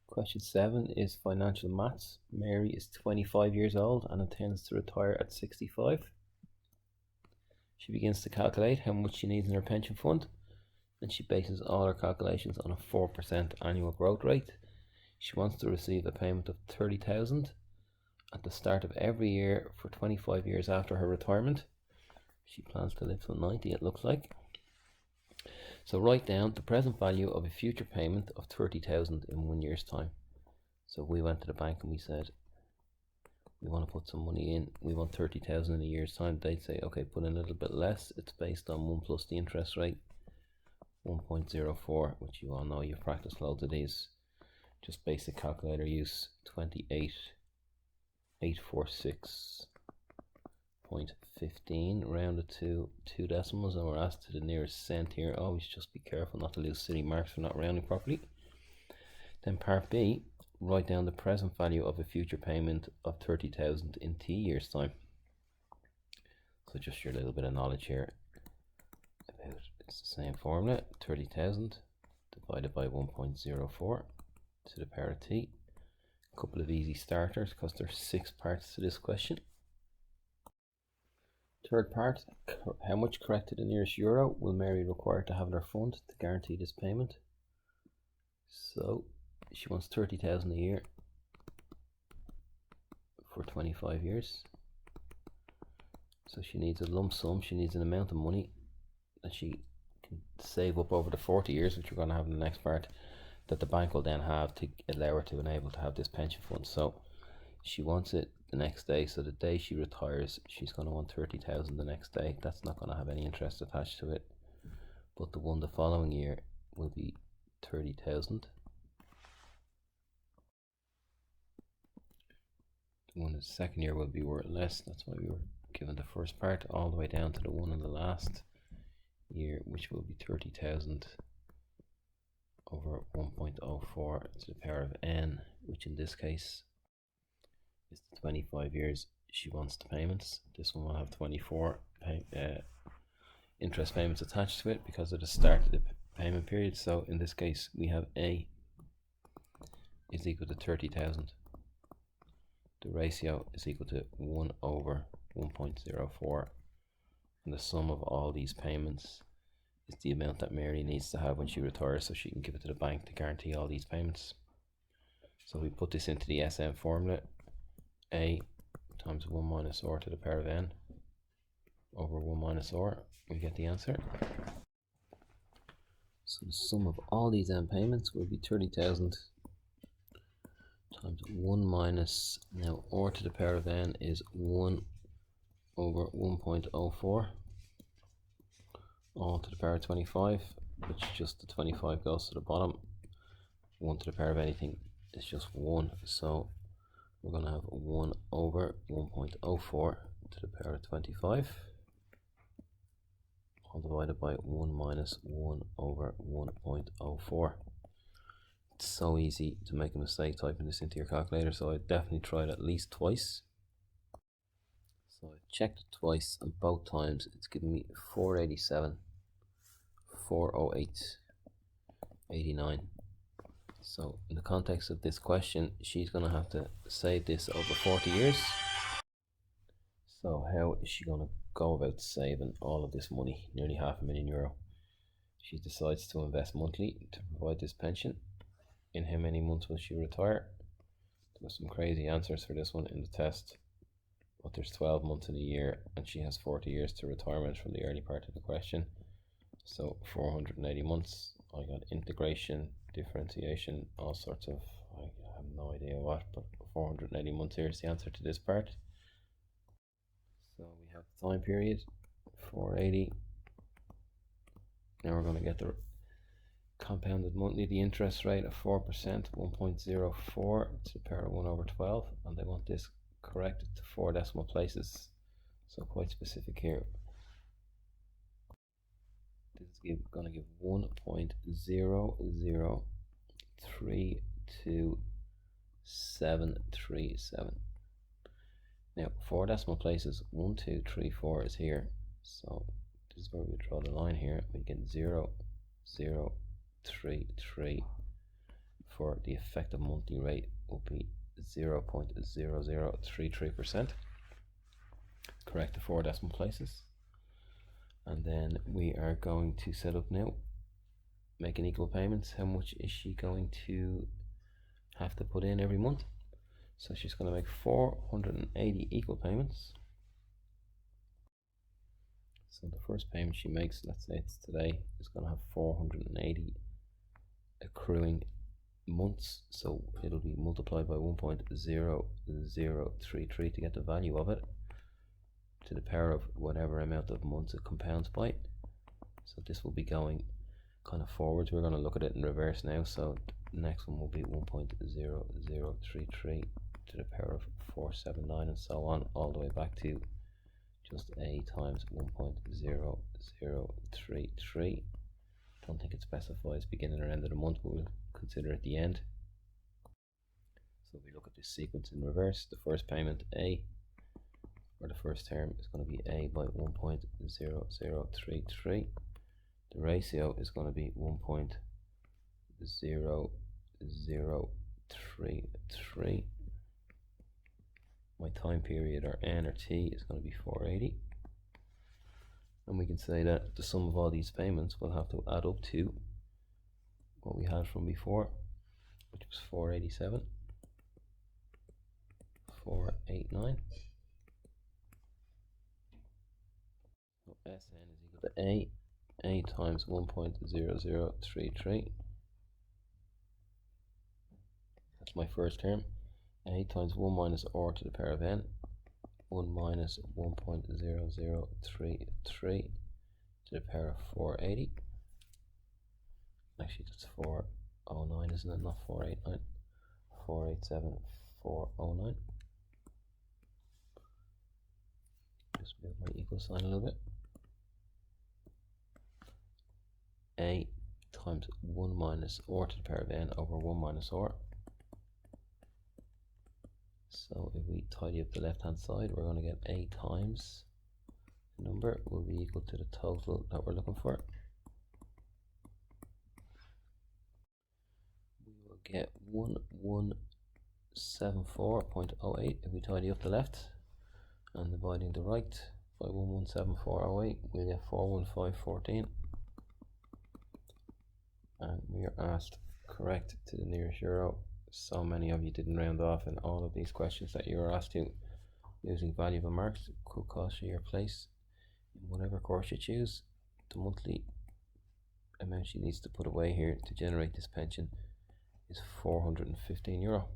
Question 7 is financial maths. Mary is 25 years old and intends to retire at 65. She begins to calculate how much she needs in her pension fund, and she bases all her calculations on a 4% annual growth rate. She wants to receive a payment of 30,000 at the start of every year for 25 years after her retirement. She plans to live till 90, it looks like. So write down the present value of a future payment of 30,000 in 1 year's time. So we went to the bank and we said, we want to put some money in, we want 30,000 in a year's time. They'd say, okay, put in a little bit less. It's based on 1 plus the interest rate, 1.04, which you all know, you've practiced loads of these. Just basic calculator use, 28,846.15, rounded to 2 decimals, and we're asked to the nearest cent here. Always just be careful not to lose city marks for not rounding properly. Then part B, write down the present value of a future payment of 30,000 in T years time. So just your little bit of knowledge here about, it's the same formula, 30,000 divided by 1.04 to the power of T. A couple of easy starters because there's 6 parts to this question. Third part, how much correct to the nearest euro will Mary require to have in her fund to guarantee this payment? So she wants 30,000 a year for 25 years. So she needs a lump sum, she needs an amount of money that she can save up over the 40 years, which we're going to have in the next part, that the bank will then have to allow her to enable to have this pension fund. So she wants it the next day, so the day she retires she's going to want 30,000 the next day. That's not going to have any interest attached to it, but the one the following year will be 30,000. The one in the second year will be worth less. That's why we were given the first part, all the way down to the one in the last year, which will be 30,000 over 1.04 to the power of n, which in this case is the 25 years she wants the payments. This one will have 24 interest payments attached to it because of the start of the payment period. So in this case we have A is equal to 30,000. The ratio is equal to 1 over 1.04, and the sum of all these payments is the amount that Mary needs to have when she retires, so she can give it to the bank to guarantee all these payments. So we put this into the SM formula, A times 1 minus r to the power of n over 1 minus r, we get the answer. So the sum of all these n payments will be 30,000 times 1 minus, now r to the power of n is 1 over 1.04, all to the power of 25, which just the 25 goes to the bottom. 1 to the power of anything is just 1, so we're going to have 1 over 1.04 to the power of 25, all divided by 1 minus 1 over 1.04. It's so easy to make a mistake typing this into your calculator, so I definitely tried at least twice. So I checked it twice, and both times it's given me 487, 408, 89. So in the context of this question, she's going to have to save this over 40 years. So how is she going to go about saving all of this money, nearly €500,000? She decides to invest monthly to provide this pension. In how many months will she retire? There were some crazy answers for this one in the test, but there's 12 months in a year and she has 40 years to retirement from the early part of the question. So 480 months. I got integration, differentiation, all sorts of, I have no idea what, but 480 months here is the answer to this part. So we have the time period, 480. Now we're going to get the compounded monthly, the interest rate of 4%, 1.04 to the power of 1 over 12, and they want this corrected to 4 decimal places, so quite specific here. This is going to give 1.0032737. Now 4 decimal places, 1, 2, 3, 4 is here, so this is where we draw the line here. We get 0, 0, 3, 3, therefore the effective monthly rate will be 0.0033%. Correct the 4 decimal places. And then we are going to set up now, making equal payments. How much is she going to have to put in every month? So she's going to make 480 equal payments. So the first payment she makes, let's say it's today, is going to have 480 accruing months. So it'll be multiplied by 1.0033 to get the value of it, to the power of whatever amount of months it compounds by. So this will be going kind of forwards. We're going to look at it in reverse now. So the next one will be 1.0033 to the power of 479, and so on, all the way back to just a times 1.0033. Don't think it specifies beginning or end of the month, but we'll consider it the end. So we look at this sequence in reverse. The first payment, A, or the first term, is going to be A by 1.0033. The ratio is going to be 1.0033. My time period, or N or T, is going to be 480. And we can say that the sum of all these payments will have to add up to what we had from before, which was 487, 489. So Sn is equal to A times 1.0033. That's my first term. A times 1 minus r to the power of n, 1 minus 1.0033 to the power of 480. Actually, that's 409, isn't it? Not 489. 487, 409. Just move my equal sign a little bit. A times 1 minus r to the power of n over 1 minus r. So if we tidy up the left hand side, we're going to get A times the number will be equal to the total that we're looking for. We will get 1174.08 if we tidy up the left, and dividing the right by 1174.08, we'll get 415.14. And we are asked correct to the nearest euro. So many of you didn't round off in all of these questions that you were asked to using valuable marks. It could cost you your place in whatever course you choose. The monthly amount she needs to put away here to generate this pension is €415.